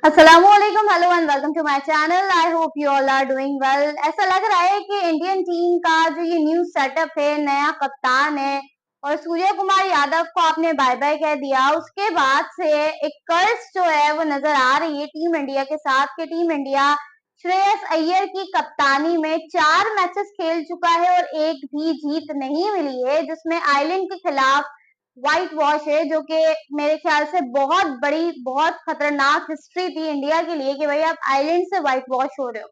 अस्सलामुअलैकुम, hello and welcome to my channel. I hope you all are doing well. ऐसा लग रहा है कि इंडियन टीम का जो ये न्यू सेटअप है, नया कप्तान है और सूर्य कुमार यादव को आपने बाय बाय कह दिया, उसके बाद से एक कर्ज जो है वो नजर आ रही है टीम इंडिया के साथ कि टीम इंडिया श्रेयस अय्यर की कप्तानी में 4 मैचेस खेल चुका है और एक भी जीत नहीं मिली है, जिसमें आयरलैंड के खिलाफ व्हाइट वॉश है, जो कि मेरे ख्याल से बहुत बड़ी, बहुत खतरनाक हिस्ट्री थी इंडिया के लिए कि भाई आप आयरलैंड से व्हाइट वॉश हो रहे हो।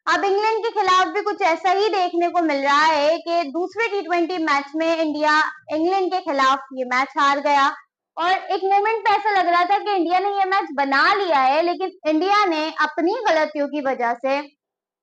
अब इंग्लैंड के खिलाफ भी कुछ ऐसा ही देखने को मिल रहा है कि दूसरे टी20 मैच में इंडिया इंग्लैंड के खिलाफ ये मैच हार गया और एक मोमेंट पे ऐसा लग रहा था कि इंडिया ने ये मैच बना लिया है, लेकिन इंडिया ने अपनी गलतियों की वजह से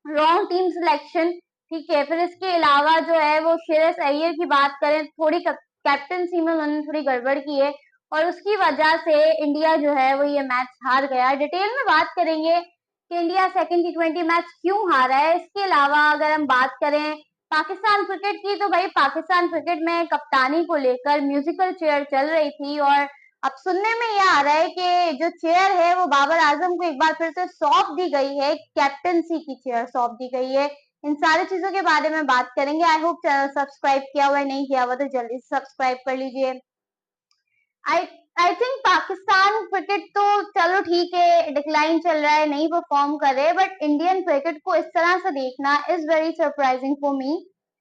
रॉन्ग टीम सिलेक्शन, ठीक है, फिर इसके अलावा जो है वो श्रेयस अय्यर की बात करें, थोड़ी कैप्टनसी में उन्होंने थोड़ी गड़बड़ की है और उसकी वजह से इंडिया जो है वो ये मैच हार गया। डिटेल में बात करेंगे कि इंडिया सेकंड टी20 मैच क्यों हारा है। इसके अलावा अगर हम बात करें पाकिस्तान क्रिकेट की, तो भाई पाकिस्तान क्रिकेट में कप्तानी को लेकर म्यूजिकल चेयर चल रही थी और अब सुनने में यह आ रहा है कि जो चेयर है वो बाबर आजम को एक बार फिर से सौंप दी गई है, कैप्टनसी की चेयर सौंप दी गई है। इन सारी चीजों के बारे में बात करेंगे। आई होप चैनल सब्सक्राइब किया हुआ है, नहीं किया हुआ तो जल्दी से सब्सक्राइब कर लीजिए। आई आई थिंक पाकिस्तान क्रिकेट तो चलो ठीक है, डिक्लाइन चल रहा है, नहीं परफॉर्म कर रहे, बट इंडियन क्रिकेट को इस तरह से देखना is very surprising for me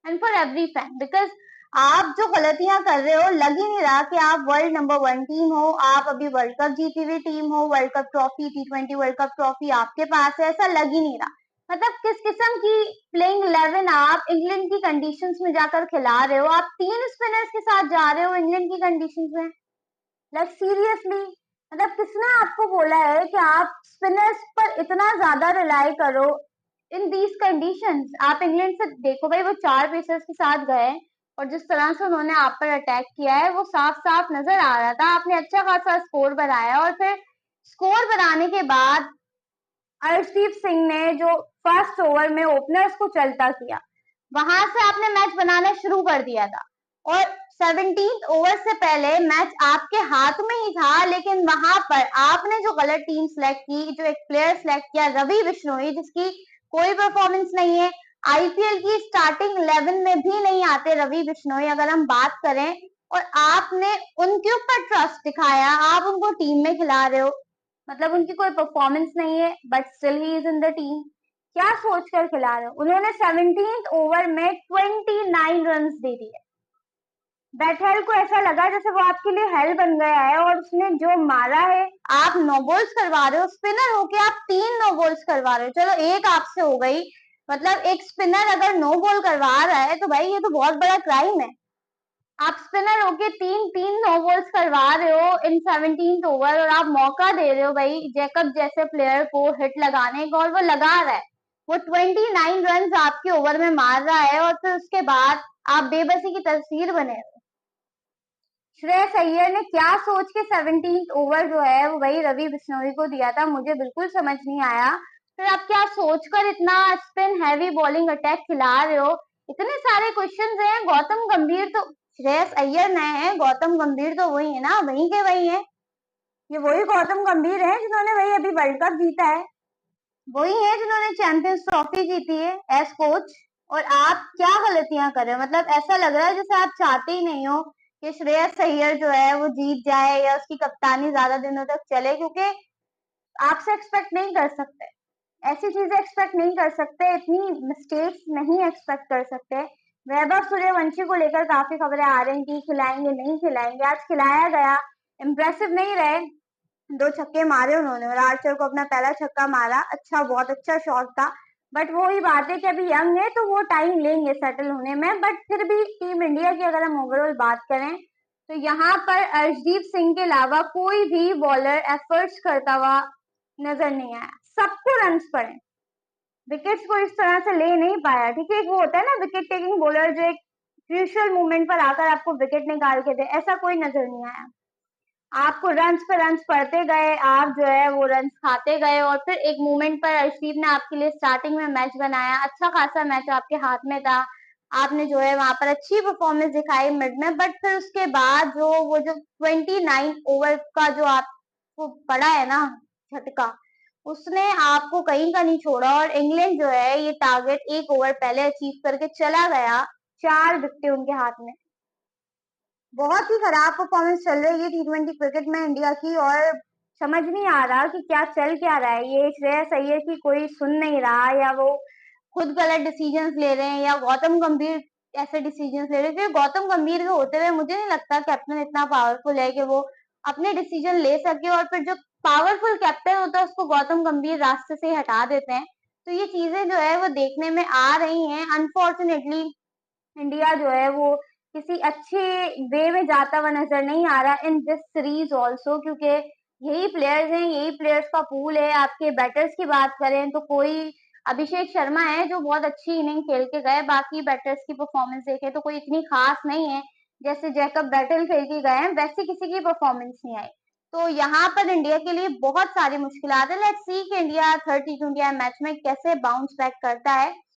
and for every fan, because आप जो गलतियां कर रहे हो, लग ही नहीं रहा कि आप वर्ल्ड नंबर 1 टीम हो। आप अभी वर्ल्ड कप जीती हुई टीम हो, वर्ल्ड कप ट्रॉफी, टी20 वर्ल्ड कप ट्रॉफी आपके पास है, ऐसा लग ही नहीं रहा। मतलब किस किस्म की प्लेइंग 11 आप इंग्लैंड की कंडीशंस में जाकर खिला रहे हो। आप 3 स्पिनर्स के साथ जा रहे हो इंग्लैंड की कंडीशंस में, लाइक सीरियसली। मतलब किसने आपको बोला है कि आप स्पिनर्स पर इतना ज्यादा रिलाई करो इन दीज कंडीशंस। आप इंग्लैंड से देखो भाई, वो 4 पेसर्स के साथ गए और जिस तरह से उन्होंने आप पर अटैक किया है वो साफ साफ नजर आ रहा था। आपने अच्छा खासा स्कोर बनाया और फिर स्कोर बनाने के बाद अर्शदीप सिंह ने जो फर्स्ट ओवर में ओपनर्स को चलता किया, वहां से आपने मैच बनाना शुरू कर दिया था और 17th ओवर से पहले मैच आपके हाथ में ही था, लेकिन वहां पर आपने जो गलत टीम सेलेक्ट की, जो एक प्लेयर सेलेक्ट किया रवि बिश्नोई, जिसकी कोई परफॉर्मेंस नहीं है, आईपीएल की स्टार्टिंग 11 में भी नहीं आते रवि बिश्नोई अगर हम बात करें, और आपने उनके ऊपर ट्रस्ट दिखाया, आप उनको टीम में खिला रहे हो। मतलब उनकी कोई परफॉर्मेंस नहीं है but still he is in the team. क्या सोचकर खिला रहे हो। उन्होंने 17th ओवर में 29 रन दे दिए। बैटहेल को ऐसा लगा जैसे वो आपके लिए हेल बन गया है और उसने जो मारा है। आप नो बॉल्स करवा रहे हो, स्पिनर होके आप 3 नो बॉल्स करवा रहे हो, चलो एक आपसे हो गई, मतलब एक स्पिनर अगर नो बॉल करवा रहा है तो भाई ये तो बहुत बड़ा क्राइम है। आप स्पिनर होके तीन तीन नो बॉल्स करवा रहे हो इन 17th ओवर और आप मौका दे रहे हो भाई जैकब जैसे प्लेयर को हिट लगाने का, और वो लगा रहा है। वो 29 रन आपके ओवर में मार रहा है और फिर उसके बाद आप बेबसी की तस्वीर बने हो। श्रेयस अय्यर ने क्या सोच के 17th ओवर जो है वो वही रवि बिश्नोई को दिया था, मुझे बिल्कुल समझ नहीं आया। फिर आप क्या सोचकर इतना स्पिन हैवी बॉलिंग अटैक खिला रहे हो। इतने सारे क्वेश्चंस हैं। गौतम गंभीर तो श्रेयस अय्यर नए हैं, गौतम गंभीर तो वही है ना, वही के वही है। ये वही गौतम गंभीर है जिन्होंने वही अभी वर्ल्ड कप जीता है, वही है जिन्होंने चैंपियंस ट्रॉफी जीती है एज कोच। और आप क्या गलतियां कर रहे हो। मतलब ऐसा लग रहा है जैसे आप चाहते ही नहीं हो कि श्रेयस अय्यर जो है वो जीत जाए या उसकी कप्तानी ज्यादा दिनों तक चले, क्योंकि आपसे एक्सपेक्ट नहीं कर सकते, ऐसी चीजें एक्सपेक्ट नहीं कर सकते, इतनी मिस्टेक्स नहीं एक्सपेक्ट कर सकते। वैभव सूर्यवंशी को लेकर काफी खबरें आ रही थी, खिलाएंगे नहीं खिलाएंगे, आज खिलाया गया, इम्प्रेसिव नहीं रहे, 2 छक्के मारे उन्होंने और आर्चर को अपना पहला छक्का मारा, अच्छा, बहुत अच्छा शॉट था। बट वो ही बात है कि अभी यंग है तो वो टाइम लेंगे सेटल होने में, बट फिर भी टीम इंडिया की अगर हम ओवरऑल बात करें तो यहाँ पर अर्शदीप सिंह के अलावा कोई भी बॉलर एफर्ट्स करता हुआ नजर नहीं आया। सबको रन पड़े, विकेट्स को इस तरह से ले नहीं पाया। ठीक है, एक वो होता है ना विकेट टेकिंग बॉलर जो एक क्रूशियल मोमेंट पर आकर आपको विकेट निकाल के दे, ऐसा कोई नजर नहीं आया। आपको रन्स पे रन्स पड़ते गए, आप जो है वो रन्स खाते गए और फिर एक मोमेंट पर अर्शदीप ने आपके लिए स्टार्टिंग में मैच बनाया, अच्छा खासा मैच आपके हाथ में था, आपने जो है वहां पर अच्छी परफॉर्मेंस दिखाई मिड में, बट फिर उसके बाद जो वो जो 29 ओवर का जो आपको पड़ा है ना झटका, उसने आपको कहीं का नहीं छोड़ा और इंग्लैंड जो है ये टारगेट 1 ओवर पहले अचीव करके चला गया। 4 विकेटें उनके हाथ में। बहुत ही खराब परफॉर्मेंस चल रही है टी20 क्रिकेट में इंडिया की और समझ नहीं आ रहा कि क्या चल क्या रहा है। ये श्रेयस अय्यर की कोई सुन नहीं रहा या वो खुद गलत डिसीजंस ले रहे हैं या गौतम गंभीर ऐसे डिसीजंस ले रहे हैं। गौतम गंभीर के होते हुए मुझे नहीं लगता कैप्टन इतना पावरफुल है कि वो अपने डिसीजन ले सके और फिर जो पावरफुल कैप्टन होता है उसको गौतम गंभीर रास्ते से हटा देते हैं। तो ये चीजें जो है वो देखने में आ रही हैं। अनफॉर्चुनेटली इंडिया जो है वो किसी अच्छे वे में जाता हुआ नजर नहीं आ रहा इन दिस सीरीज ऑल्सो, क्योंकि यही प्लेयर्स हैं, यही प्लेयर्स का पूल है। आपके बैटर्स की बात करें तो कोई अभिषेक शर्मा है जो बहुत अच्छी इनिंग खेल के गए, बाकी बैटर्स की परफॉर्मेंस देखे तो कोई इतनी खास नहीं है। जैसे जैकब बैटल खेल के गए हैं वैसे किसी की परफॉर्मेंस नहीं आई। तो यहाँ पर इंडिया के लिए बहुत सारी मुश्किल है। लेट्स सी कि इंडिया थर्ड टी20 मैच में कैसे बाउंस बैक करता है।